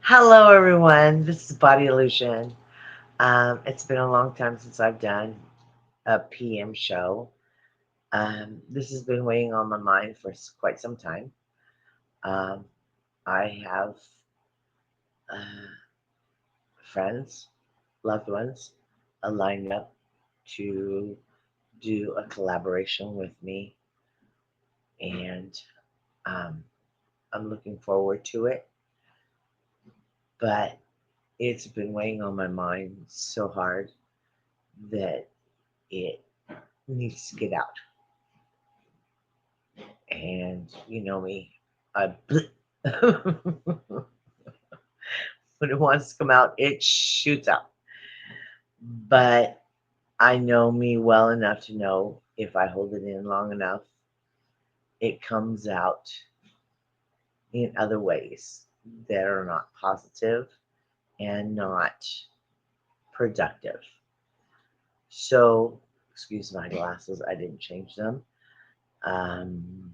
Hello, everyone. This is Body Illusion. It's been a long time since I've done a PM show. This has been weighing on my mind for quite some time. Um, I have uh, friends, loved ones, lined up to do a collaboration with me, and um, I'm looking forward to it. But it's been weighing on my mind so hard that it needs to get out. And you know me, I when it wants to come out, it shoots out. But I know me well enough to know if I hold it in long enough, it comes out in other ways that are not positive and not productive. So, excuse my glasses, I didn't change them. Um,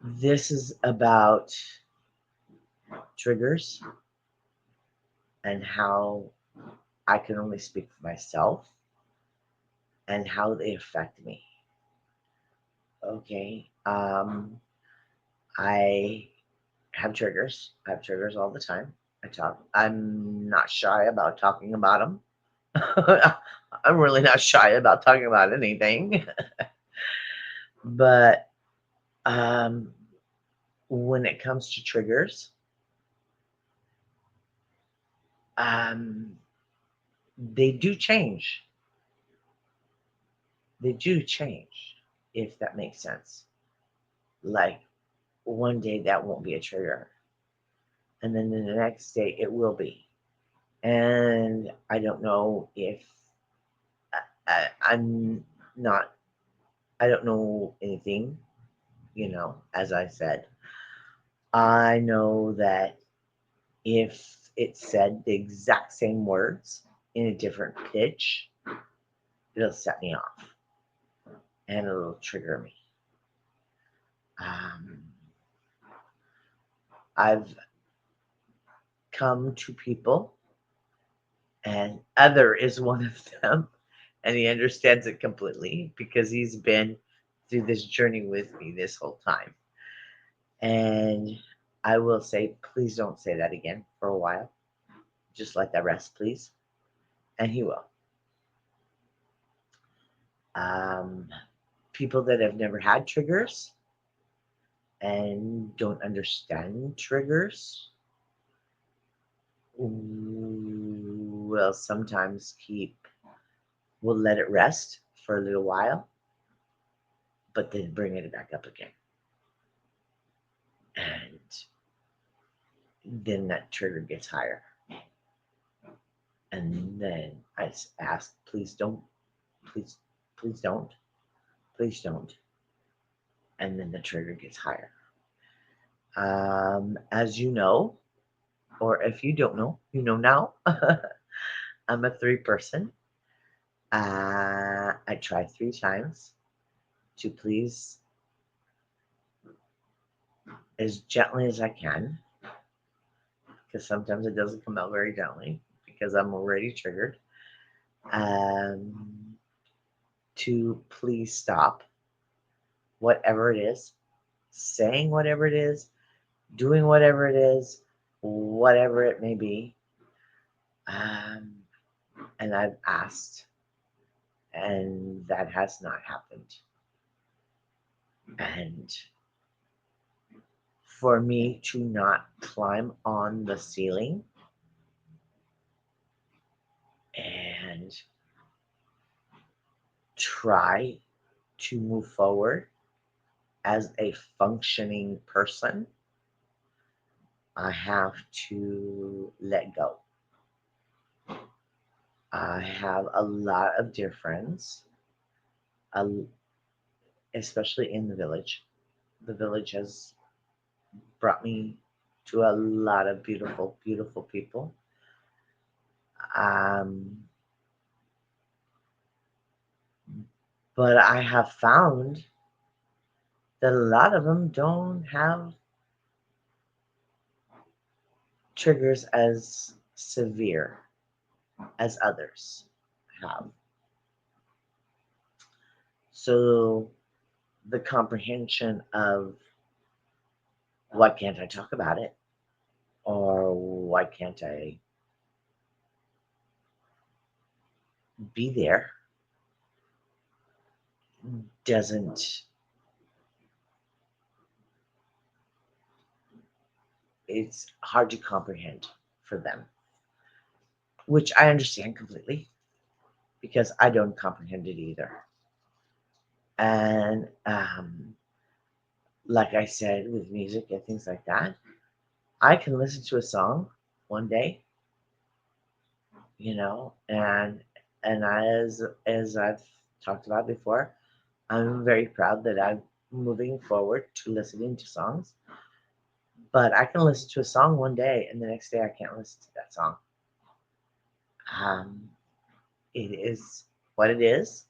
this is about triggers and how I can only speak for myself and how they affect me. Okay. I have triggers. I have triggers all the time. I'm not shy about talking about them. I'm really not shy about talking about anything. But um, when it comes to triggers, um, they do change. They do change, if that makes sense. Like one day that won't be a trigger, and then the next day it will be. And I don't know if I'm not, I don't know anything, as I said. I know that if it said the exact same words in a different pitch, it'll set me off and it'll trigger me. Um, I've come to people, and Other is one of them, and he understands it completely because he's been through this journey with me this whole time. And I will say, please don't say that again for a while. Just let that rest, please. And he will. Um, People that have never had triggers and don't understand triggers will sometimes will let it rest for a little while, but then bring it back up again. And then that trigger gets higher. And then I ask, please don't, please, please don't, please don't. And then the trigger gets higher. As you know, or if you don't know, you know now, I'm a three person. I try three times to please as gently as I can, because sometimes it doesn't come out very gently because I'm already triggered. Um, to please stop whatever it is, saying whatever it is, doing whatever it is, whatever it may be. Um, and I've asked, and that has not happened. And for me to not climb on the ceiling and try to move forward as a functioning person, I have to let go. I have a lot of dear friends, uh, especially in the village. The village has brought me to a lot of beautiful, beautiful people. Um, but I have found that a lot of them don't have triggers as severe as others have. So the comprehension of why can't I talk about it, or why can't I be there, doesn't, it's hard to comprehend for them, which I understand completely because I don't comprehend it either. And like I said, with music and things like that, I can listen to a song one day, and as I've talked about before, I'm very proud that I'm moving forward to listening to songs. But I can listen to a song one day, and the next day I can't listen to that song. Um, it is what it is.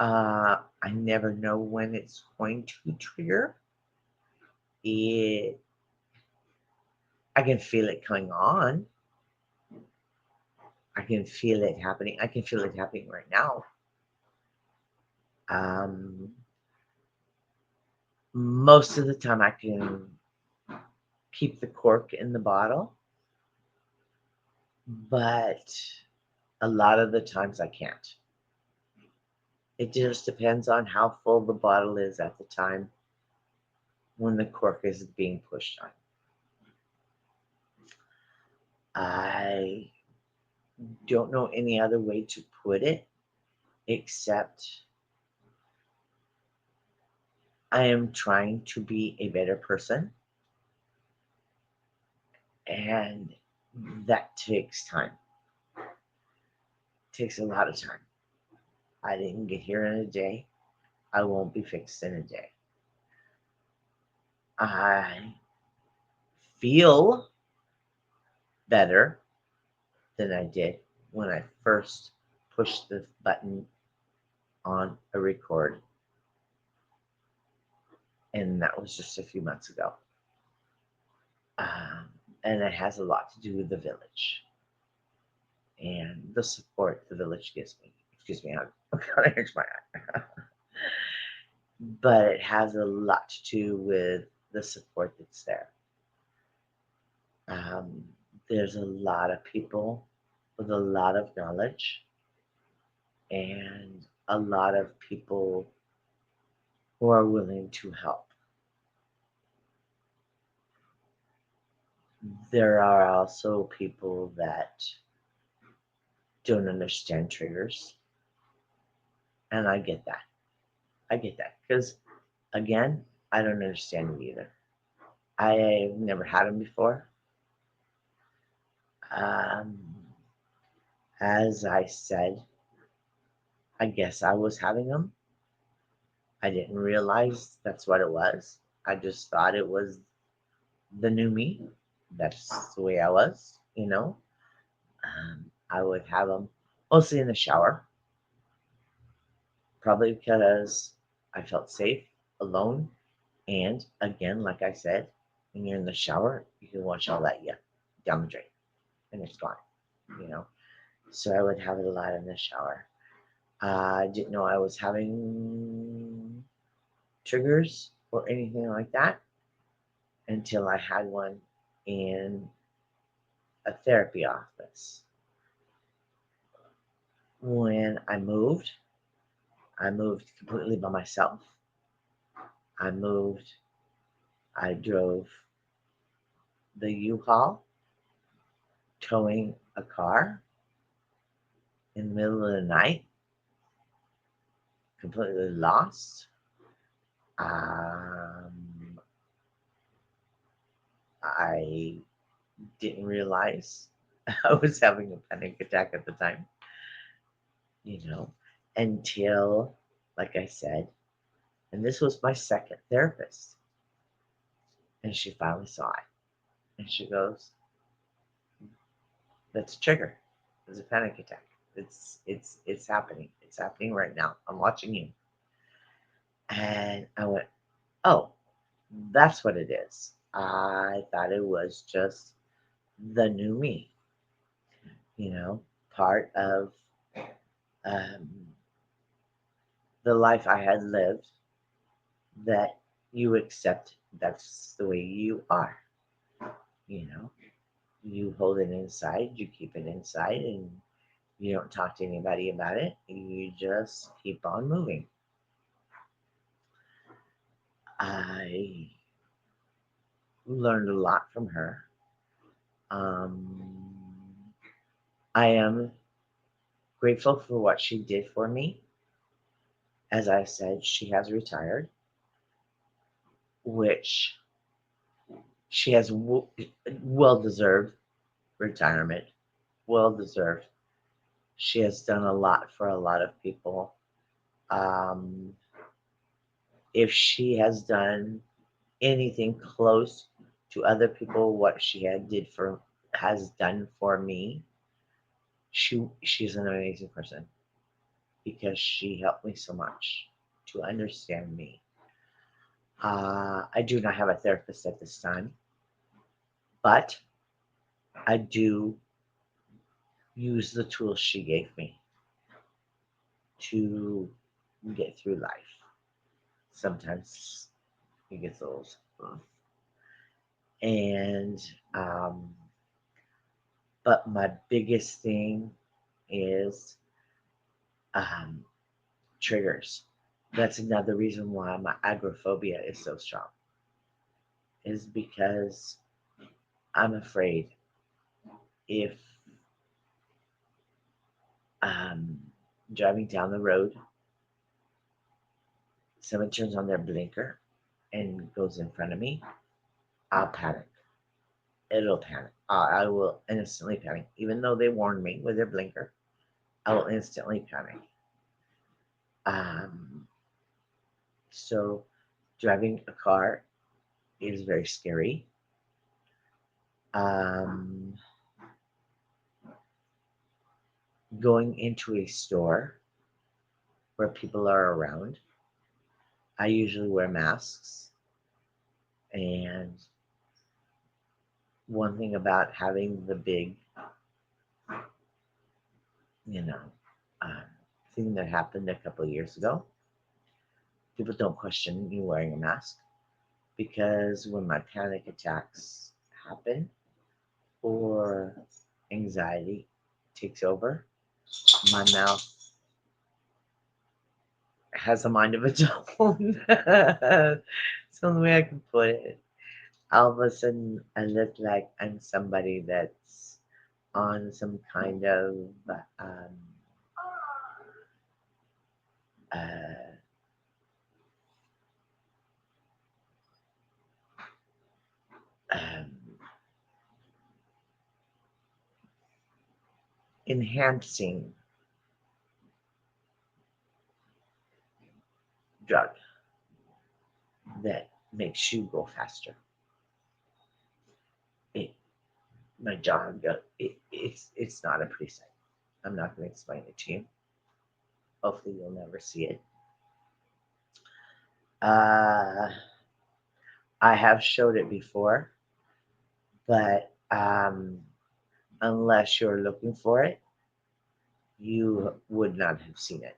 I never know when it's going to trigger. It, I can feel it coming on. I can feel it happening. I can feel it happening right now. Um, Most of the time, I can keep the cork in the bottle, but a lot of the times I can't. It just depends on how full the bottle is at the time when the cork is being pushed on. I don't know any other way to put it except I am trying to be a better person, and that takes time. It takes a lot of time. I didn't get here in a day. I won't be fixed in a day. I feel better than I did when I first pushed the button on a record, and that was just a few months ago. Um, and it has a lot to do with the village and the support the village gives me. Excuse me, I'm gonna itch my eye. But it has a lot to do with the support that's there. Um, there's a lot of people with a lot of knowledge and a lot of people who are willing to help. There are also people that don't understand triggers, and I get that. I get that because, again, I don't understand it either. I've never had them before. Um, as I said, I guess I was having them. I didn't realize that's what it was. I just thought it was the new me. That's the way I was. I would have them mostly in the shower, probably because I felt safe, alone, and again, like I said, when you're in the shower, you can wash all that down the drain, and it's gone. You know, so I would have it a lot in the shower. I didn't know I was having triggers or anything like that until I had one in a therapy office. When I moved completely by myself. I moved, I drove the U-Haul, towing a car in the middle of the night, completely lost. Um, I didn't realize I was having a panic attack at the time, you know, until, like I said, and this was my second therapist, and she finally saw it, and she goes, "That's a trigger. It's a panic attack. It's happening. It's happening right now. I'm watching you." And I went, "Oh, that's what it is." I thought it was just the new me, you know, part of um, the life I had lived, that you accept that's the way you are, you know. You hold it inside, you keep it inside, and you don't talk to anybody about it. You just keep on moving. I learned a lot from her. Um, I am grateful for what she did for me. As I said, she has retired, which she has well deserved retirement. Well deserved. She has done a lot for a lot of people. Um, if she has done anything close to other people, what she had did for has done for me, she's an amazing person because she helped me so much to understand me. I do not have a therapist at this time, but I do use the tools she gave me to get through life. Sometimes it gets a little tough. And, um, but my biggest thing is um, triggers. That's another reason why my agoraphobia is so strong, is because I'm afraid if um, driving down the road, someone turns on their blinker and goes in front of me, I'll panic. It'll panic. I will instantly panic. Even though they warned me with their blinker, I will instantly panic. Um, so driving a car is very scary. Um, Going into a store where people are around, I usually wear masks. And one thing about having the big, you know, uh, thing that happened a couple of years ago, people don't question me wearing a mask because when my panic attacks happen or anxiety takes over, my mouth has a mind of its own. It's the only way I can put it. All of a sudden, I look like I'm somebody that's on some kind of um, uh, um, enhancing drug that makes you go faster. It, my jaw, it's not a pretty sight. I'm not going to explain it to you. Hopefully, you'll never see it. Uh, I have showed it before, but unless you're looking for it, you would not have seen it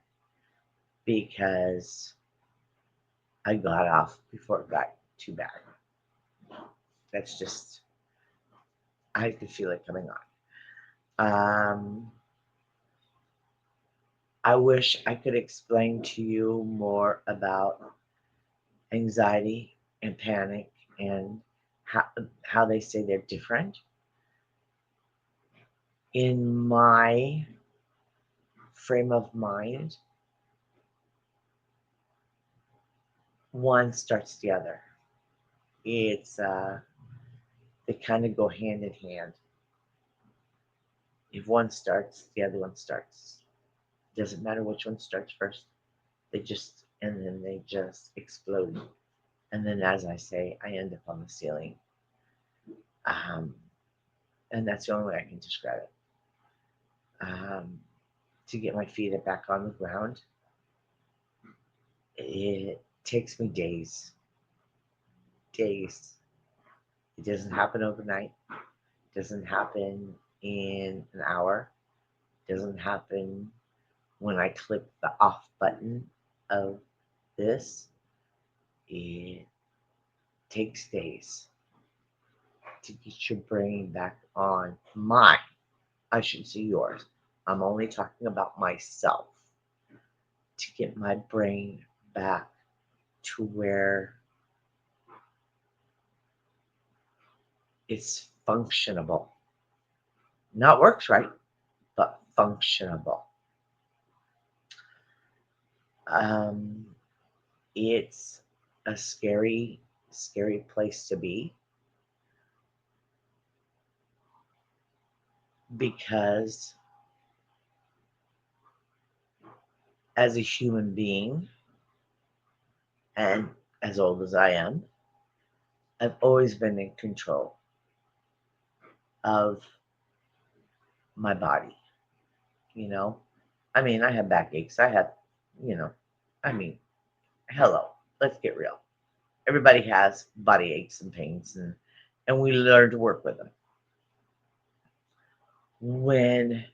because I got off before it got too bad. That's just, I could feel it coming on. I wish I could explain to you more about anxiety and panic and how, how they say they're different. In my frame of mind, one starts the other. It's they kind of go hand in hand. If one starts, the other one starts. It doesn't matter which one starts first. They just and then they just explode. And then, as I say, I end up on the ceiling. Um, and that's the only way I can describe it. To get my feet back on the ground, it takes me days, days. It doesn't happen overnight. It doesn't happen in an hour. It doesn't happen when I click the off button of this. It takes days to get your brain back on mine. I should say yours. I'm only talking about myself to get my brain back to where it's functionable. Not works right, but functionable. Um, it's a scary, scary place to be because as a human being, and as old as I am, I've always been in control of my body. You know, I mean, I have backaches. I have, you know, I mean, hello, let's get real. Everybody has body aches and pains, and we learn to work with them. When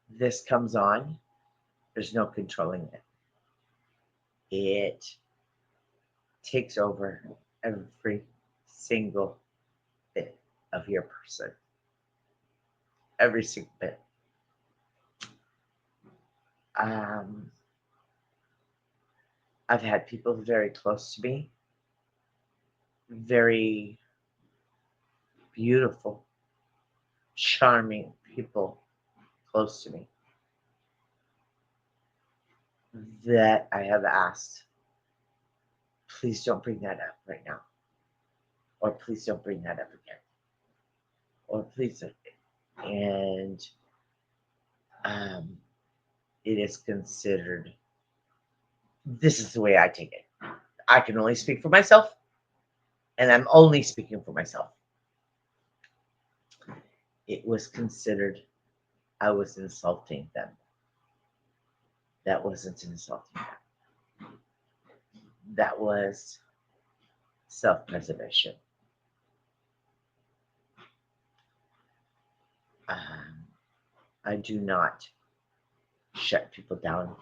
this comes on, there's no controlling it. It takes over every single bit of your person, every single bit. Um, I've had people very close to me, very beautiful, charming people close to me that I have asked, please don't bring that up right now, or please don't bring that up again, or please. And um, it is considered, this is the way I take it. I can only speak for myself, and I'm only speaking for myself. It was considered I was insulting them. That wasn't insulting them. That was self preservation. Um, I do not shut people down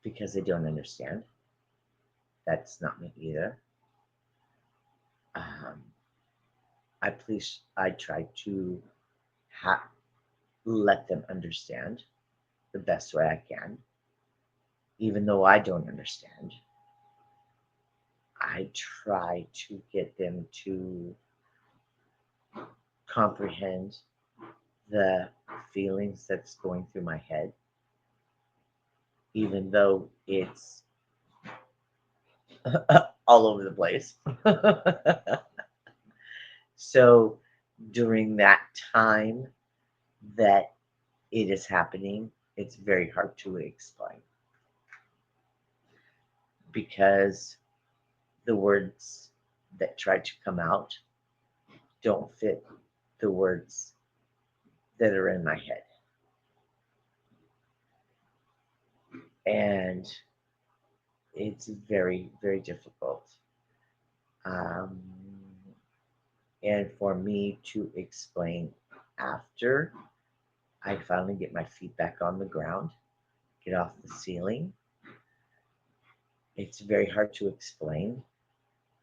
because they don't understand. That's not me either. Um, I try to ha- let them understand the best way I can, even though I don't understand. I try to get them to comprehend the feelings that's going through my head, even though it's all over the place. So during that time that it is happening, it's very hard to explain because the words that try to come out don't fit the words that are in my head. And it's very, very difficult. Um, and for me to explain after I finally get my feet back on the ground, get off the ceiling, it's very hard to explain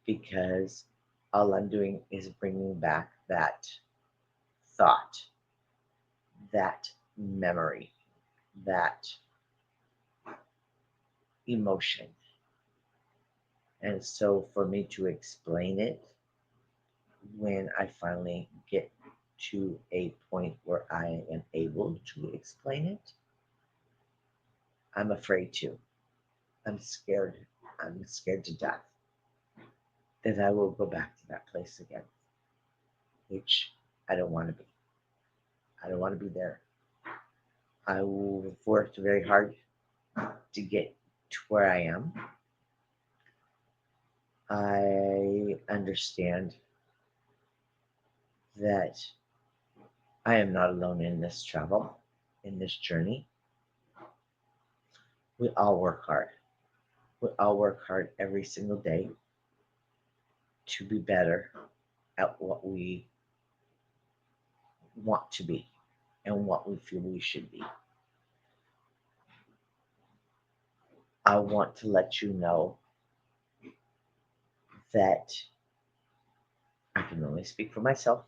because all I'm doing is bringing back that thought, that memory, that emotion. And so for me to explain it, when I finally get to a point where I am able to explain it, I'm afraid to. I'm scared. I'm scared to death that I will go back to that place again, which I don't want to be. I don't want to be there. I've worked very hard to get to where I am. I understand that I am not alone in this travel, in this journey. We all work hard. We all work hard every single day to be better at what we want to be and what we feel we should be. I want to let you know that I can only speak for myself.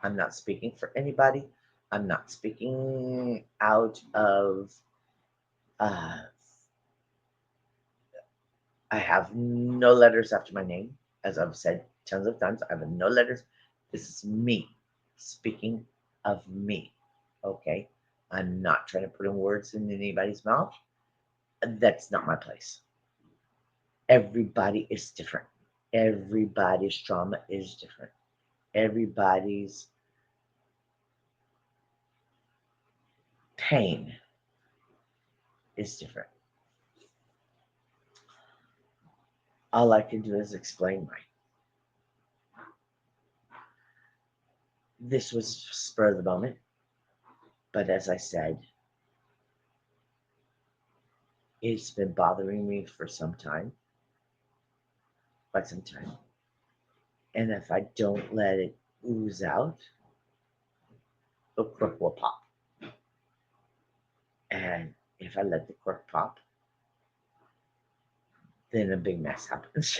I'm not speaking for anybody. I'm not speaking out of. Uh, I have no letters after my name, as I've said tons of times. I have no letters. This is me speaking of me. Okay, I'm not trying to put in words in anybody's mouth. That's not my place. Everybody is different. Everybody's trauma is different. Everybody's pain is different. All I can do is explain mine. This was spur of the moment, but as I said, it's been bothering me for some time, quite some time. And if I don't let it ooze out, the cork will pop. And if I let the cork pop, then a big mess happens.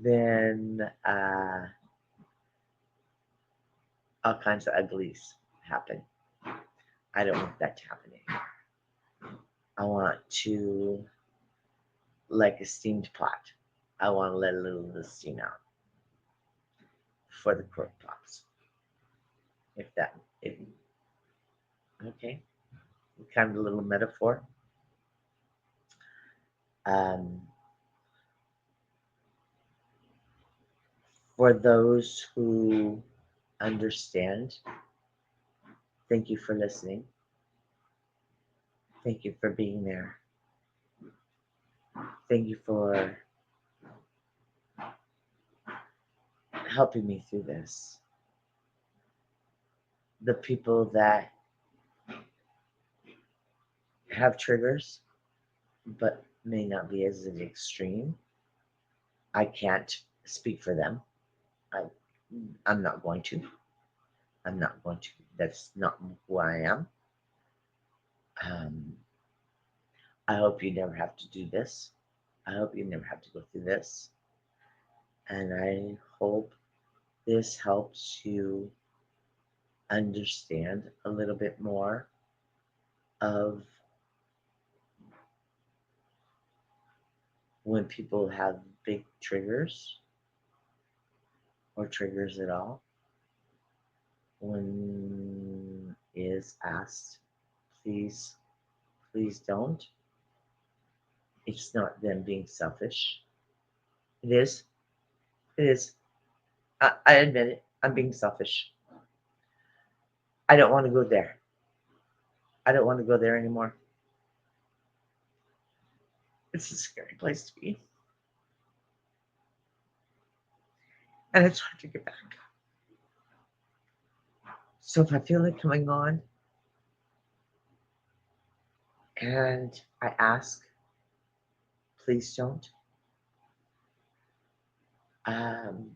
Then all kinds of uglies happen. I don't want that to happen anymore. I want to, like a steamed pot, I want to let a little of the steam out before the cork pops. If okay, kind of a little metaphor. Um, for those who understand, thank you for listening. Thank you for being there. Thank you for helping me through this. The people that have triggers but may not be as extreme, I can't speak for them. I, I'm not going to. I'm not going to. That's not who I am. Um, I hope you never have to do this. I hope you never have to go through this. And I hope this helps you understand a little bit more of when people have big triggers or triggers at all. When is asked, please, please don't. It's not them being selfish. It is. It is. I admit it. I'm being selfish. I don't want to go there. I don't want to go there anymore. It's a scary place to be. And it's hard to get back. So if I feel it coming on and I ask, please don't. Um,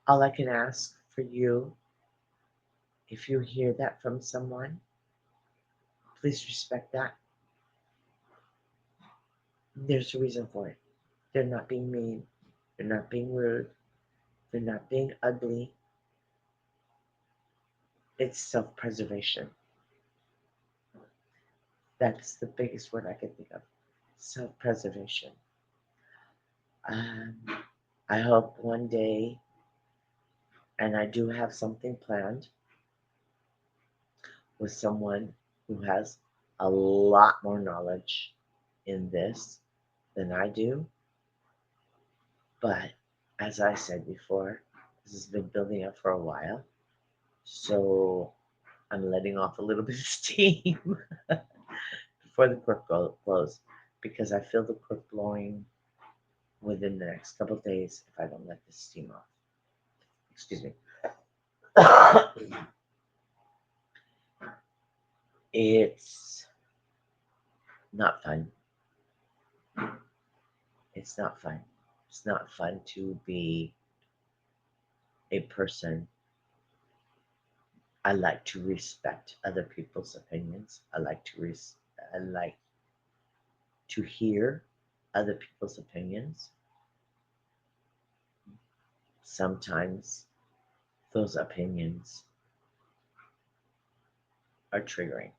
all I can ask for you, if you hear that from someone, please respect that. There's a reason for it. They're not being mean. They're not being rude. They're not being ugly. It's self preservation. That's the biggest word I can think of. Self preservation. Um, I hope one day, and I do have something planned with someone who has a lot more knowledge in this than I do. But as I said before, this has been building up for a while. So I'm letting off a little bit of steam before the cork blows because I feel the cork blowing within the next couple of days if I don't let this steam off. Excuse me. It's not fun. It's not fun. It's not fun to be a person. I like to respect other people's opinions. I like to hear other people's opinions. Sometimes those opinions are triggering,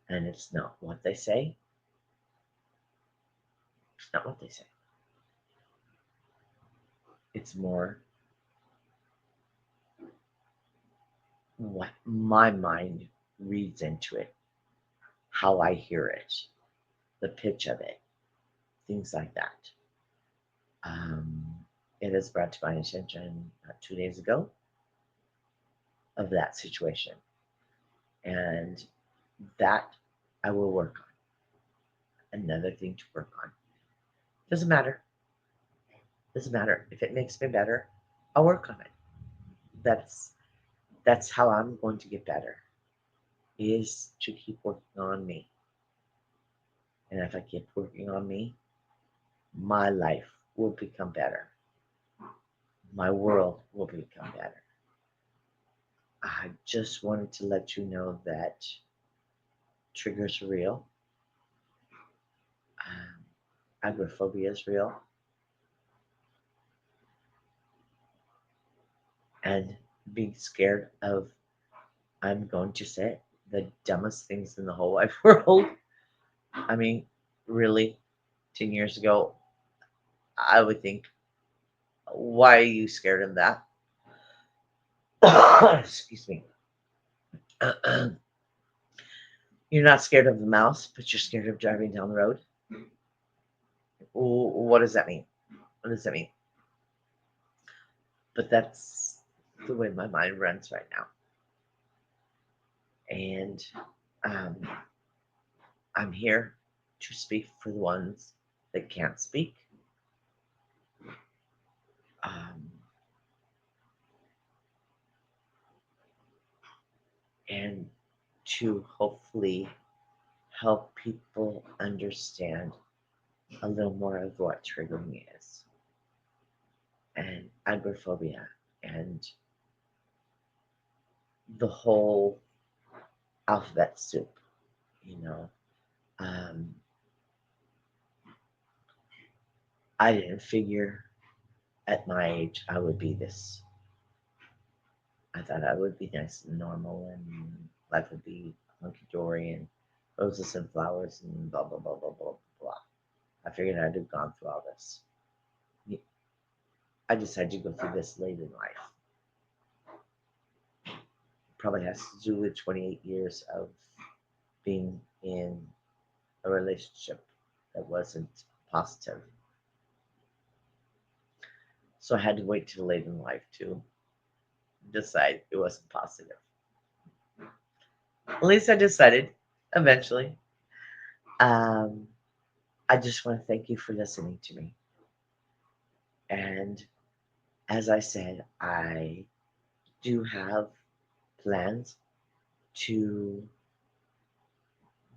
and it's not what they say. It's not what they say. It's more what my mind reads into it, how I hear it, the pitch of it, things like that. Um, it has brought to my attention 2 days ago of that situation, and that I will work on. Another thing to work on. Doesn't matter. Doesn't matter if it makes me better. I'll work on it. That's that's how I'm going to get better. Is to keep working on me. And if I keep working on me, my life will become better. My world will become better. I just wanted to let you know that triggers are real. Agoraphobia is real. And being scared of, I'm going to say it, the dumbest things in the whole wide world. I mean, really, 10 years ago, I would think, why are you scared of that? Excuse me. You're not scared of the mouse, but you're scared of driving down the road. What does that mean? What does that mean? But that's the way my mind runs right now. And um, I'm here to speak for the ones that can't speak. Um, and to hopefully help people understand a little more of what triggering is and agoraphobia and the whole alphabet soup, you know. Um, I didn't figure at my age I would be this. I thought I would be nice and normal and life would be hunky dory and roses and flowers and blah, blah, blah, blah, blah, blah. I figured I'd have gone through all this. I decided to go through this late in life. Probably has to do with 28 years of being in a relationship that wasn't positive. So I had to wait till late in life to decide it wasn't positive. At least I decided eventually. Um, I just want to thank you for listening to me. And as I said, I do have plans to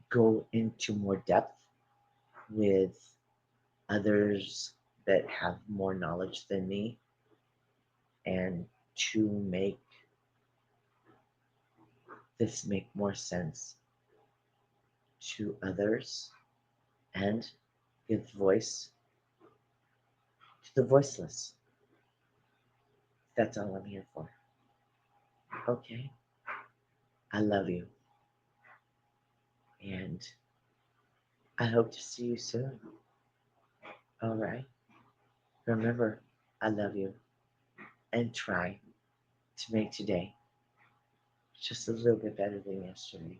go into more depth with others that have more knowledge than me and to make this make more sense to others and give voice to the voiceless. That's all I'm here for. Okay? I love you. And I hope to see you soon. All right? Remember, I love you. And try to make today just a little bit better than yesterday.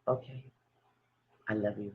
Okay? I love you.